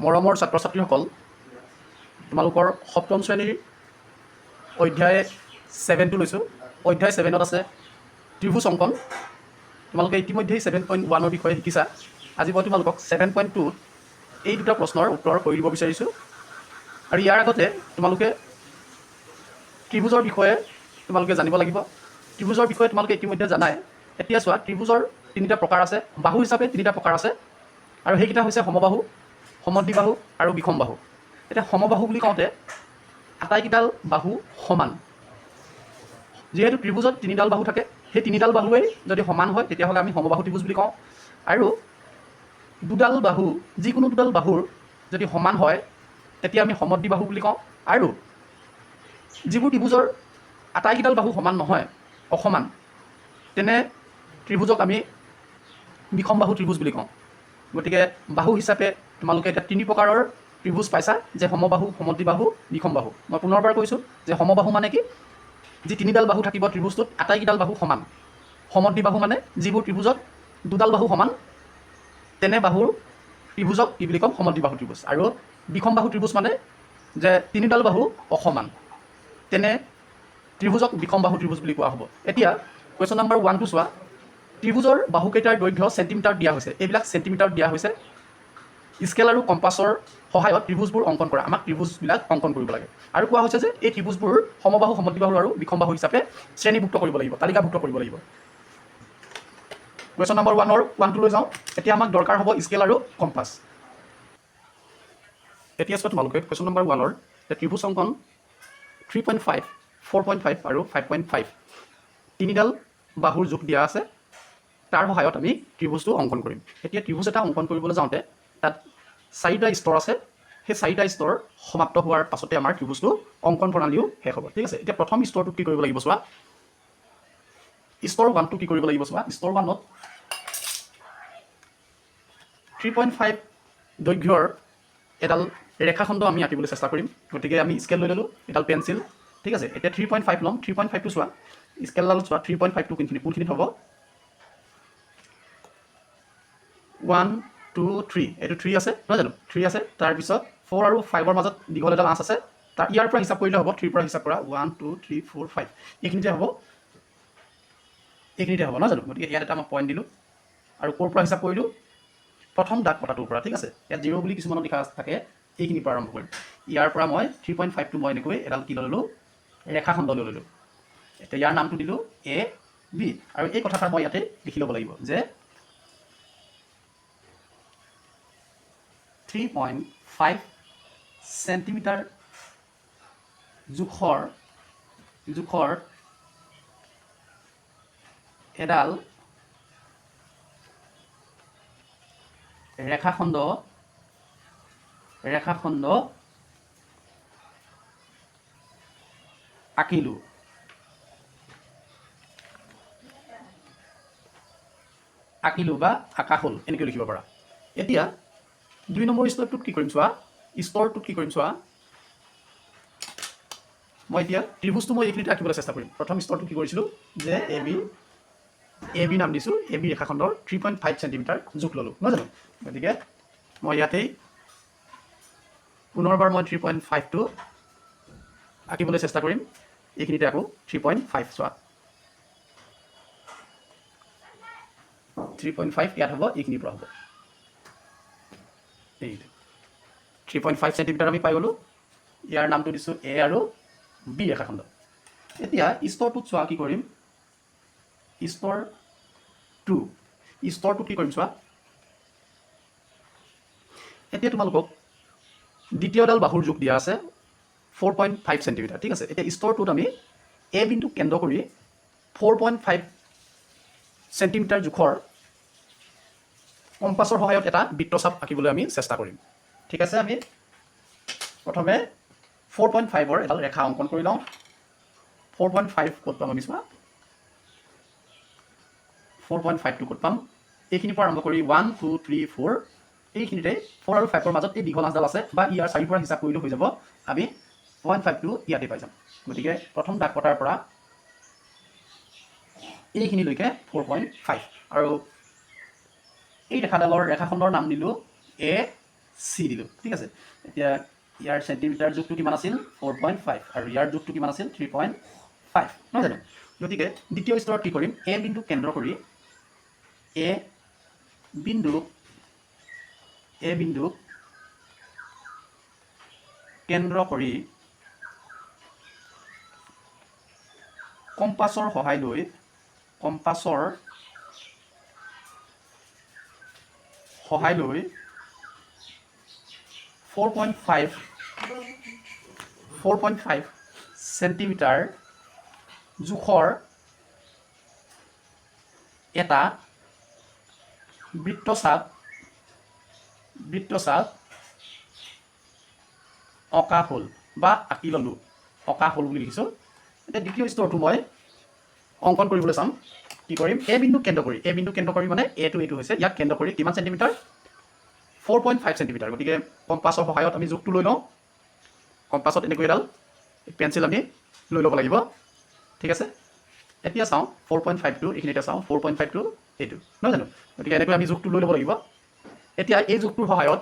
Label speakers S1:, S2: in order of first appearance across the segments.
S1: মৰমৰ ছাত্ৰ ছাত্ৰীসকল, তোমালোকৰ সপ্তম শ্ৰেণীৰ অধ্যায় 7টো লৈছোঁ। অধ্যায় 7ত আছে ত্ৰিভুজ অংকন। তোমালোকে ইতিমধ্যেই 7.1ৰ বিষয়ে শিকিছা। আজি মই তোমালোকক 7.2 এই দুটা প্ৰশ্নৰ উত্তৰ কৰি দিব বিচাৰিছোঁ। আৰু ইয়াৰ আগতে তোমালোকে ত্ৰিভুজৰ বিষয়ে তোমালোকে জানিব লাগিব। ত্ৰিভুজৰ বিষয়ে তোমালোকে ইতিমধ্যে জানাই। এতিয়া চোৱা, ত্ৰিভুজৰ তিনিটা প্ৰকাৰ আছে, বাহু হিচাপে তিনিটা প্ৰকাৰ আছে, আৰু সেইকেইটা হৈছে সমবাহু, সমদ্বিবাহু আৰু বিষমবাহু। এতিয়া সমবাহু বুলি কওঁতে আটাইকেইডাল বাহু সমান। যিহেতু ত্ৰিভুজত তিনিডাল বাহু থাকে, সেই তিনিডাল বাহুৱেই যদি সমান হয় তেতিয়াহ'লে আমি সমবাহু ত্ৰিভুজ বুলি কওঁ। আৰু দুডাল বাহু, যিকোনো দুডাল বাহুৰ যদি সমান হয় তেতিয়া আমি সমদ্বিবাহু বুলি কওঁ। আৰু যিবোৰ ত্ৰিভুজৰ আটাইকেইডাল বাহু সমান নহয়, অসমান, তেনে ত্ৰিভুজক আমি বিষমবাহু ত্ৰিভুজ বুলি কওঁ। গতিকে বাহু হিচাপে তোমালোকে এতিয়া তিনি প্ৰকাৰৰ ত্ৰিভুজ পাইছা, যে সমবাহু, সমদ্বিবাহু, বিষমবাহু। মই পুনৰবাৰ কৈছোঁ যে সমবাহু মানে কি? যি তিনিডাল বাহু থাকিব ত্ৰিভুজটোত আটাইকেইডাল বাহু সমান। সমদ্বিবাহু মানে যিবোৰ ত্ৰিভুজত দুডাল বাহু সমান, তেনে বাহুৰ ত্ৰিভুজক কি বুলি ক'ম? সমদ্বিবাহু ত্ৰিভুজ। আৰু বিষমবাহু ত্ৰিভুজ মানে যে তিনিডাল বাহু অসমান, তেনে ত্ৰিভুজক বিষমবাহু ত্ৰিভুজ বুলি কোৱা হ'ব। এতিয়া কুৱেশ্যন নম্বৰ 1টো চোৱা। ত্ৰিভুজৰ বাহুকেইটাৰ দৈৰ্ঘ্য চেণ্টিমিটাৰত দিয়া হৈছে। এইবিলাক চেণ্টিমিটাৰত দিয়া হৈছে। স্কেল আৰু কম্পাছৰ সহায়ত ত্ৰিভুজবোৰ অংকন কৰা। আমাক ত্ৰিভুজবিলাক অংকন কৰিব লাগে। আৰু কোৱা হৈছে যে এই ত্ৰিভুজবোৰ সমবাহু, সমদ্বিবাহু আৰু বিষমবাহু হিচাপে শ্ৰেণীভুক্ত কৰিব লাগিব, তালিকাভুক্ত কৰিব লাগিব। কুৱেশ্যন নম্বৰ 1টো লৈ যাওঁ। এতিয়া আমাক দৰকাৰ হ'ব স্কেল আৰু কম্পাছ। এতিয়া চোৱা তোমালোকে কুৱেশ্যন নম্বৰ 1ৰ ত্ৰিভুজ অংকন 3.5, 4.5 আৰু 5.5 তিনিডাল বাহুৰ জোখ দিয়া আছে। তাৰ সহায়ত আমি ত্ৰিভুজটো অংকন কৰিম। এতিয়া ত্ৰিভুজ এটা অংকন কৰিবলৈ যাওঁতে তাত 4টা স্তৰ আছে। সেই 4টা স্তৰ সমাপ্ত হোৱাৰ পাছতে আমাৰ ত্ৰিভুজটো অংকন প্ৰণালীও শেষ হ'ব। ঠিক আছে, এতিয়া প্ৰথম স্তৰটোত কি কৰিব লাগিব চোৱা। স্তৰ 1টো কি কৰিব লাগিব চোৱা। স্তৰ 1ত 3.5 দৈৰ্ঘ্যৰ এডাল ৰেখাখণ্ড আমি আঁকিবলৈ চেষ্টা কৰিম। গতিকে আমি স্কেল লৈ ল'লোঁ, এডাল পেঞ্চিল। ঠিক আছে, এতিয়া 3.5 ল'ম। 3.5টো চোৱা, স্কেলডালত চোৱা 3.5টো কোনখিনিত হ'ব? 1, 2, 3, এইটো 3 আছে নহয় জানো? 3 আছে। তাৰপিছত 4 আৰু 5ৰ মাজত দীঘল এডাল আঁচ আছে। তাৰ ইয়াৰ পৰা হিচাপ কৰিলে হ'ব, 3ৰ পৰা হিচাপ কৰা 1, 2, 3, 4, 5 এইখিনিতে হ'ব, এইখিনিতে হ'ব নহয় জানো? গতিকে ইয়াত এটা মই পইণ্ট দিলোঁ আৰু ক'ৰ পৰা হিচাপ কৰিলোঁ? প্ৰথম দাগ কটাটোৰ পৰা। ঠিক আছে, ইয়াত 0 বুলি কিছুমানত লিখা থাকে, এইখিনিৰ পৰা আৰম্ভ কৰিম। ইয়াৰ পৰা মই 3.5টো মই এনেকৈ এডাল কি লৈ ল'লোঁ? ৰেখাখণ্ড লৈ ল'লোঁ। এতিয়া ইয়াৰ নামটো দিলোঁ A, B। আৰু এই কথাষাৰ মই ইয়াতে লিখি ল'ব লাগিব যে 3.5 চেণ্টিমিটাৰ জোখৰ এডাল ৰেখাখণ্ড আঁকিলোঁ। বা আঁকা হ'ল, এনেকৈ লিখিব পাৰা। এতিয়া 2 নম্বৰ স্তৰটোত কি কৰিম চোৱা। মই এতিয়া ত্ৰিভুজটো মই এইখিনিতে আঁকিবলৈ চেষ্টা কৰিম। প্ৰথম স্তৰটো কি কৰিছিলোঁ যে এ বি নাম দিছোঁ। এ বি ৰেখাখণ্ডৰ 3.5 চেণ্টিমিটাৰ জোখ ল'লোঁ নহয় জানো? গতিকে মই ইয়াতেই পুনৰবাৰ মই 3.5টো আঁকিবলৈ চেষ্টা কৰিম। এইখিনিতে আকৌ 3.5 চোৱা। 3.5 ইয়াত হ'ব, এইখিনিৰ পৰা হ'ব। এইটো 3.5 চেণ্টিমিটাৰ আমি পাই গ'লোঁ। ইয়াৰ নামটো দিছোঁ এ আৰু বি ৰেখাখণ্ড। এতিয়া স্তৰটোত চোৱা কি কৰিম। স্তৰটোত কি কৰিম চোৱা। এতিয়া তোমালোকক দ্বিতীয়ডাল বাহুৰ জোখ দিয়া আছে 4.5 চেণ্টিমিটাৰ। ঠিক আছে, এতিয়া স্তৰটোত আমি এ বিন্দুক কেন্দ্ৰ কৰি 4.5 চেণ্টিমিটাৰ জোখৰ কম্পাছৰ সহায়ত এটা বৃত্তচাপ আঁকিবলৈ আমি চেষ্টা কৰিম। ঠিক আছে, আমি প্ৰথমে 4.5ৰ এডাল ৰেখা অংকন কৰি লওঁ। 4.5 ক'ত পাম আমি চোৱা। 4.5টো ক'ত পাম? এইখিনিৰ পৰা আৰম্ভ কৰি 1, 2, 3, 4 এইখিনিতে 4 আৰু 5ৰ মাজত এই দীঘল আঁচডাল আছে, বা ইয়াৰ 4ৰ পৰা হিচাপ কৰিলেও হৈ যাব। আমি 0.5টো ইয়াতে পাই যাম। গতিকে প্ৰথম দাগ কটাৰ পৰা এইখিনিলৈকে 4.5। আৰু এই ৰেখাখণ্ডৰ নাম দিলোঁ A, চি দিলোঁ ঠিক আছে এতিয়া ইয়াৰ চেণ্টিমিটাৰ জোখটো কিমান আছিল 4.5 আৰু ইয়াৰ জোখটো কিমান আছিল 3.5 নহয় জানো গতিকে দ্বিতীয় স্তৰত কি কৰিম এ বিন্দু কেন্দ্ৰ কৰি এ বিন্দু কেন্দ্ৰ কৰি কম্পাছৰ সহায় লৈ 4.5 চেণ্টিমিটাৰ জোখৰ এটা বৃত্তচাপ অঁকা হ'ল বা আঁকি ল'লোঁ অঁকা হ'ল বুলি লিখিছোঁ এতিয়া দ্বিতীয় স্তৰটো মই অংকন কৰিবলৈ চাম কি কৰিম এ বিন্দু কেন্দ্ৰ কৰি মানে এইটো হৈছে ইয়াক কেন্দ্ৰ কৰি কিমান চেণ্টিমিটাৰ 4.5 চেণ্টিমিটাৰ গতিকে কম্পাছৰ সহায়ত আমি জোখটো লৈ লওঁ কম্পাছত এনেকৈ এডাল পেঞ্চিল আমি লৈ ল'ব লাগিব ঠিক আছে এতিয়া চাওঁ 4.5টো এইখিনিতে চাওঁ 4.5টো এইটো নহয় জানো গতিকে এনেকৈ আমি জোখটো লৈ ল'ব লাগিব এতিয়া এই জোখটোৰ সহায়ত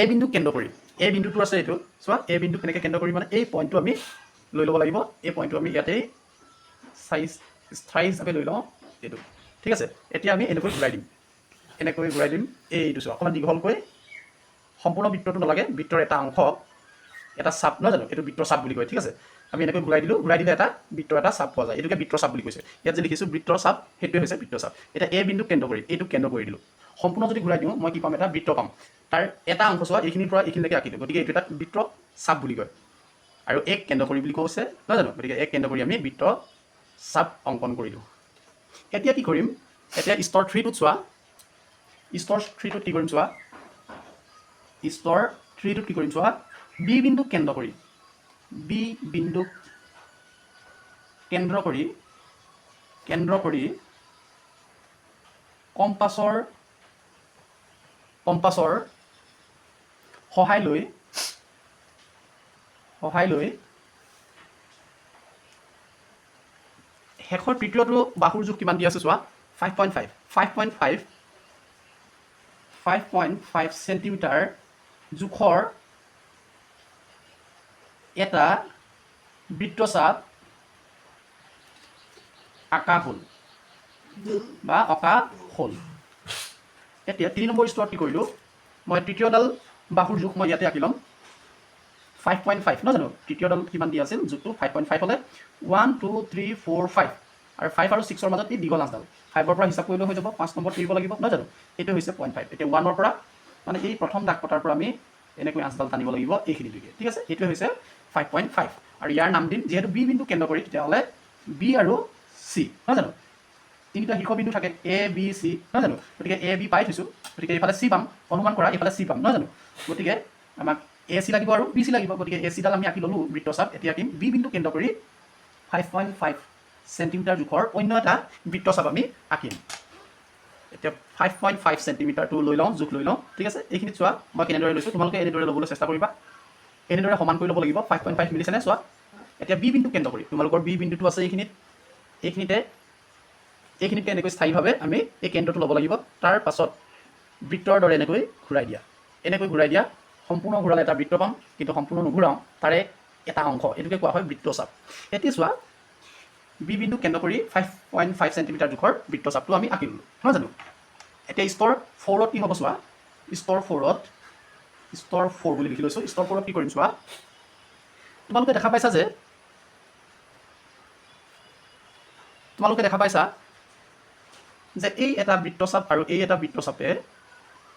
S1: এ বিন্দু কেন্দ্ৰ কৰি এ বিন্দুটো আছে এইটো চোৱা এ বিন্দু কেনেকৈ কেন্দ্ৰ কৰি মানে এই পইণ্টটো আমি লৈ ল'ব লাগিব এই পইণ্টটো আমি ইয়াতেই স্থায়ী হিচাপে লৈ লওঁ এইটো ঠিক আছে এতিয়া আমি এনেকৈ ঘূৰাই দিম এইটো চোৱা অকণমান দীঘলকৈ সম্পূৰ্ণ বৃত্তটো নালাগে বৃত্তৰ এটা অংশ এটা চাপ নহয় জানো এইটো বৃত্তৰ চাপ বুলি কয় ঠিক আছে আমি এনেকৈ ঘূৰাই দিলে এটা বৃত্তৰ এটা চাপ পোৱা যায় এইটোকে বৃত্তৰ চাপ বুলি কৈছে ইয়াত যে লিখিছোঁ বৃত্তৰ চাপ সেইটোৱে হৈছে বৃত্তৰ চাপ এতিয়া এ বিন্দু কেন্দ্ৰ কৰি এইটো কেন্দ্ৰ কৰি দিলোঁ সম্পূৰ্ণ যদি ঘূৰাই দিওঁ মই কি পাম এটা বৃত্ত পাম তাৰ এটা অংশ চোৱা এইখিনিৰ পৰা এইখিনিলৈকে আঁকিলোঁ গতিকে এইটো এটা বৃত্ত চাপ বুলি কয় আৰু এক কেন্দ্ৰ কৰি বুলি কৈছে নহয় জানো গতিকে এক কেন্দ্ৰ কৰি আমি বৃত্ত চাপ অংকন কৰিলোঁ এতিয়া কি কৰিম এতিয়া স্তৰ 3টোত চোৱা স্তৰ 3টোত কি কৰিম চোৱা বি বিন্দু কেন্দ্ৰ কৰি কম্পাছৰ সহায় লৈ শেষৰ তৃতীয়টো বাহুৰ জোখ কিমান দি আছে চোৱা 5.5 চেণ্টিমিটাৰ জোখৰ এটা বৃত্তচাপ অঁকা হ'ল এতিয়া 3 নম্বৰ স্তৰত কি কৰিলোঁ মই তৃতীয়ডাল বাহুৰ জোখ মই ইয়াতে আঁকি ল'ম 5.5 নহয় জানো তৃতীয়ডাল কিমান দিয়া আছিল জোখটো 5.5 হ'লে 1 2 3 4 5 আৰু 5 আৰু 6ৰ মাজত এই দীঘল আঁচডাল 5ৰ পৰা হিচাপ কৰিলে হৈ যাব 5 নম্বৰ তিৰিব লাগিব নহয় জানো এইটো হৈছে 0.5 এতিয়া 1ৰ পৰা মানে এই প্ৰথম দাগ কটাৰ পৰা আমি এনেকৈ আঁচডাল টানিব লাগিব এইখিনিলৈকে ঠিক আছে এইটোৱে হৈছে 5.5 আৰু ইয়াৰ নাম দিম যিহেতু বি বিন্দু কেন্দ্ৰ কৰি তেতিয়াহ'লে বি আৰু চি নহয় জানো তিনিটা শীৰ্ষবিন্দু থাকে এ বি চি নহয় জানো গতিকে এ বি পাই থৈছোঁ গতিকে এইফালে চি পাম অনুমান কৰা এইফালে চি পাম নহয় জানো গতিকে আমাক এ চি লাগিব আৰু বি চি লাগিব গতিকে এ চিডাল আমি আঁকি ল'লোঁ বৃত্তচাপ এতিয়া আঁকিম বি বিন্দু কেন্দ্ৰ কৰি 5.5 চেণ্টিমিটাৰ জোখৰ অন্য এটা বৃত্তচাপ আমি আঁকিম এতিয়া 5.5 চেণ্টিমিটাৰটো লৈ লওঁ জোখ লৈ লওঁ ঠিক আছে এইখিনিত চোৱা মই কেনেদৰে লৈছোঁ তোমালোকে এনেদৰে ল'বলৈ চেষ্টা কৰিবা এনেদৰে সমান কৰি ল'ব লাগিব 5.5 মিলিছেনে চোৱা এতিয়া বি বিন্দু কেন্দ্ৰ কৰি তোমালোকৰ বি বিন্দুটো আছে এইখিনিতে এনেকৈ স্থায়ীভাৱে আমি এই কেন্দ্ৰটো ল'ব লাগিব তাৰ পাছত বৃত্তৰ দৰে এনেকৈ ঘূৰাই দিয়া সম্পূৰ্ণ ঘূৰালে এটা বৃত্ত পাম কিন্তু সম্পূৰ্ণ নুঘূৰাওঁ তাৰে এটা অংশ এইটোকে কোৱা হয় বৃত্তচাপ এতিয়া চোৱা বি বিন্দু কেন্দ্ৰ কৰি 5.5 চেণ্টিমিটাৰ জোখৰ বৃত্তচাপটো আমি আঁকি ল'লোঁ নহয় জানো এতিয়া স্তৰ 4ত কি হ'ব চোৱা স্তৰ 4 বুলি লিখি লৈছোঁ স্তৰ 4ত কি কৰিম চোৱা তোমালোকে দেখা পাইছা যে এই এটা বৃত্তচাপ আৰু এই এটা বৃত্তচাপে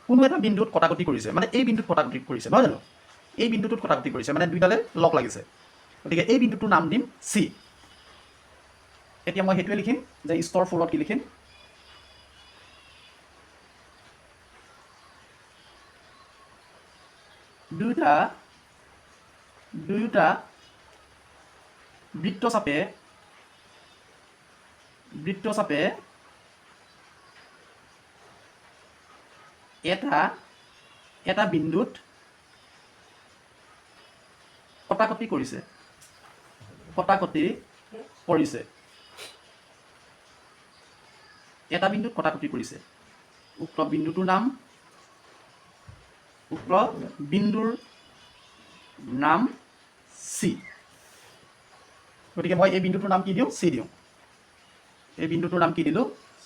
S1: কোনো এটা বিন্দুত কটাকটি কৰিছে মানে এই বিন্দুত কটাকটি কৰিছে নহয় জানো এই বিন্দুটোত কটাকটি কৰিছে মানে দুইডালে লগ লাগিছে গতিকে এই বিন্দুটোৰ নাম দিম চি এতিয়া মই সেইটোৱে লিখিম যে স্তৰ 4ত কি লিখিম দুয়োটা বৃত্তচাপে এটা বিন্দুত কটাকটি কৰিছে এটা বিন্দুত কটাকটি কৰিছে উক্ত বিন্দুটোৰ নাম উক্ত বিন্দুৰ নাম চি। গতিকে মই এই বিন্দুটোৰ নাম কি দিওঁ? চি দিওঁ। এই বিন্দুটোৰ নাম কি দিলোঁ?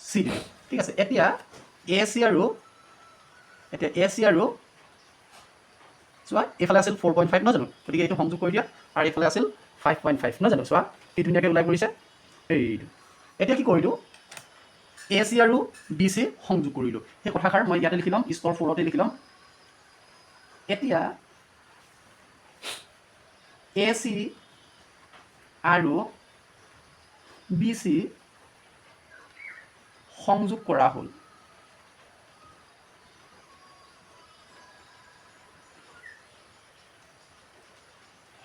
S1: চি দিলোঁ। ঠিক আছে। এতিয়া এ চি আৰু চোৱা এইফালে আছিল 4.5 নহয় জানো? গতিকে এইটো সংযোগ কৰি দিয়া আৰু এইফালে আছিল 5.5 নহয় জানো? চোৱা কি ধুনীয়াকৈ ওলাই পৰিছে এইটো। এতিয়া কি কৰিলোঁ? এ চি আৰু বি চি সংযোগ কৰিলোঁ। সেই কথাষাৰ মই ইয়াতে লিখি ল'ম, স্তৰ 4তে লিখি ল'ম। এতিয়া এ চি আৰু বি চি সংযোগ কৰা হ'ল।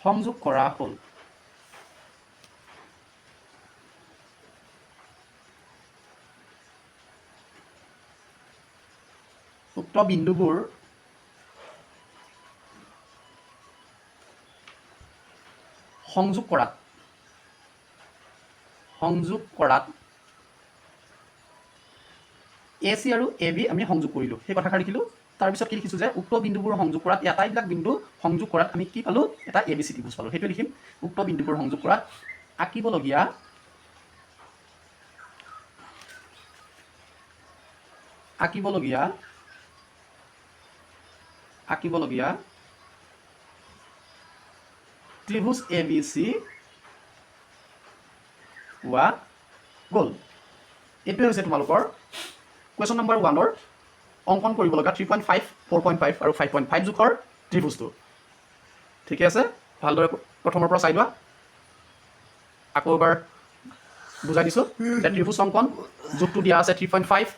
S1: সংযোগ কৰা হ'ল। উক্ত বিন্দুবোৰ সংযোগ কৰাত এ চি আৰু এ বি আমি সংযোগ কৰিলোঁ। সেই কথাষাৰ লিখিলোঁ। তাৰপিছত কি লিখিছোঁ যে উক্ত বিন্দুবোৰ সংযোগ কৰাত আটাইবিলাক বিন্দু সংযোগ কৰাত আমি কি পালোঁ? এটা এ বি চি ত্ৰিভুজ পালোঁ। সেইটো লিখিম। উক্ত বিন্দুবোৰ সংযোগ কৰাত আঁকিবলগীয়া ত্ৰিভুজ এ বি চি পোৱা গ'ল। এইটোৱে হৈছে তোমালোকৰ কুৱেশ্যন নম্বৰ 1ৰ অংকন কৰিব লগা 3.5, 4.5 আৰু 5.5 জোখৰ ত্ৰিভুজটো। ঠিকে আছে? ভালদৰে প্ৰথমৰ পৰা চাই লোৱা। আকৌ এবাৰ বুজাই দিছোঁ যে ত্ৰিভুজ অংকন জোখটো দিয়া আছে 3.5,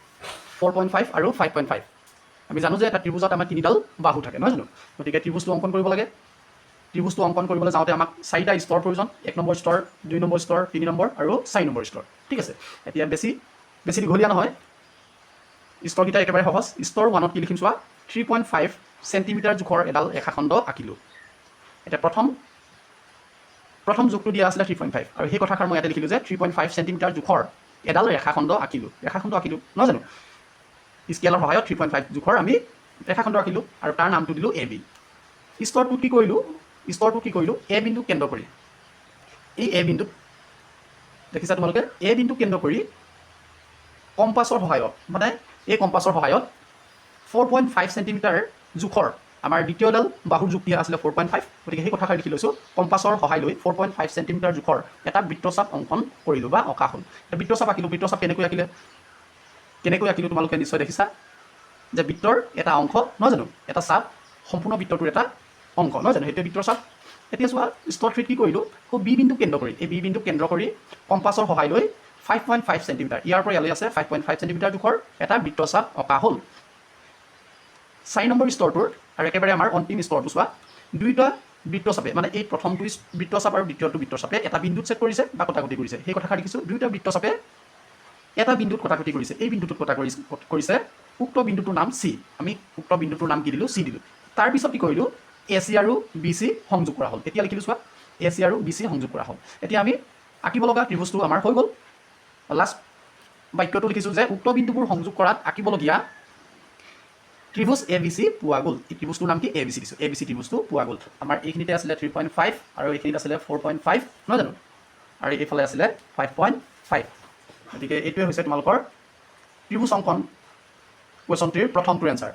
S1: 4.5 আৰু 5.5। আমি জানো যে এটা ত্ৰিভুজত আমাৰ 3ডাল বাহু থাকে নহয় জানো? গতিকে ত্ৰিভুজটো অংকন কৰিব লাগে। ত্ৰিভুজটো অংকন কৰিবলৈ যাওঁতে আমাক 4টা স্তৰ প্ৰয়োজন। 1 নম্বৰ স্তৰ, 2 নম্বৰ স্তৰ, 3 নম্বৰ আৰু 4 নম্বৰ স্তৰ। ঠিক আছে। এতিয়া বেছি দীঘলীয়া নহয়, স্তৰকেইটা একেবাৰে সহজ। স্তৰ 1ত কি লিখিম চোৱা? 3.5 চেণ্টিমিটাৰ জোখৰ এডাল ৰেখাখণ্ড আঁকিলোঁ। এতিয়া প্ৰথম জোখটো দিয়া আছিলে 3.5 আৰু সেই কথাষাৰ মই ইয়াতে লিখিলোঁ যে 3.5 চেণ্টিমিটাৰ জোখৰ এডাল ৰেখাখণ্ড আঁকিলোঁ নহয় জানো? স্কেলৰ সহায়ত 3.5 জোখৰ আমি ৰেখাখণ্ড আঁকিলোঁ আৰু তাৰ নামটো দিলোঁ এ বি। স্তৰটোত কি কৰিলোঁ? এ বিন্দুক কেন্দ্ৰ কৰি, এই এ বিন্দুত দেখিছা তোমালোকে? এ বিন্দুক কেন্দ্ৰ কৰি কম্পাছৰ সহায়ত 4.5 চেণ্টিমিটাৰ জোখৰ আমাৰ দ্বিতীয়ডাল বাহুৰ জোখ দিয়া আছিলে 4.5। গতিকে সেই কথাষাৰ লিখি লৈছোঁ। কম্পাছৰ সহায় লৈ 4.5 চেণ্টিমিটাৰ জোখৰ এটা বৃত্তচাপ অংকন কৰিলোঁ বা অঁকা হ'ল। বৃত্তচাপ আঁকিলোঁ। বৃত্তচাপ কেনেকৈ আঁকিলোঁ তোমালোকে নিশ্চয় দেখিছা যে বৃত্তৰ এটা অংশ নহয় জানো? এটা চাপ সম্পূৰ্ণ বৃত্তটোৰ এটা অংশ নহয় জানো? সেইটোৱে বৃত্তৰ চাপ। এতিয়া চোৱা স্তৰ 3ত কি কৰিলোঁ? বি বিন্দুক কেন্দ্ৰ কৰি কম্পাছৰ সহায় লৈ 5.5 চেণ্টিমিটাৰ, ইয়াৰ পৰা ইয়ালৈ আছে 5.5 চেণ্টিমিটাৰ জোখৰ এটা বৃত্তচাপ অঁকা হ'ল। 4 নম্বৰ স্তৰটোৰ আৰু একেবাৰে আমাৰ অন্তিম স্তৰটো চোৱা। দুয়োটা বৃত্তচাপে মানে এই প্ৰথমটো বৃত্তচাপ আৰু দ্বিতীয়টো বৃত্তচাপে এটা বিন্দুত ছেদ কৰিছে বা কটাকটি কৰিছে। সেই কথাষাৰ লিখিছোঁ। দুয়োটা বৃত্তচাপে এটা বিন্দুত কটাকটি কৰিছে। এই বিন্দুটোত কৰিছে। উক্ত বিন্দুটোৰ নাম চি। আমি উক্ত বিন্দুটোৰ নাম কি দিলোঁ? চি দিলোঁ। তাৰপিছত কি কৰিলোঁ? এ চি আৰু বি চি সংযোগ কৰা হ'ল। এতিয়া লিখিলোঁ চোৱা, এ চি আৰু বি চি সংযোগ কৰা হ'ল। এতিয়া আমি আঁকিব লগা ত্ৰিভুজটো আমাৰ হৈ গ'ল। লাষ্ট বাক্যটো লিখিছোঁ যে উক্ত বিন্দুবোৰ সংযোগ কৰাত আঁকিবলগীয়া ত্ৰিভুজ এ বি চি পোৱা গ'ল। এই ত্ৰিভুজটোৰ নাম কি? এ বি চি দিছোঁ। এ বি চি ত্ৰিভুজটো পোৱা গ'ল। আমাৰ এইখিনিতে আছিলে 3.5 আৰু এইখিনিত আছিলে 4.5 নহয় জানো? আৰু এইফালে আছিলে 5.5। গতিকে এইটোৱে হৈছে তোমালোকৰ ত্ৰিভুজ অংকন কুৱেশ্যনটিৰ প্ৰথমটোৰ এনচাৰ।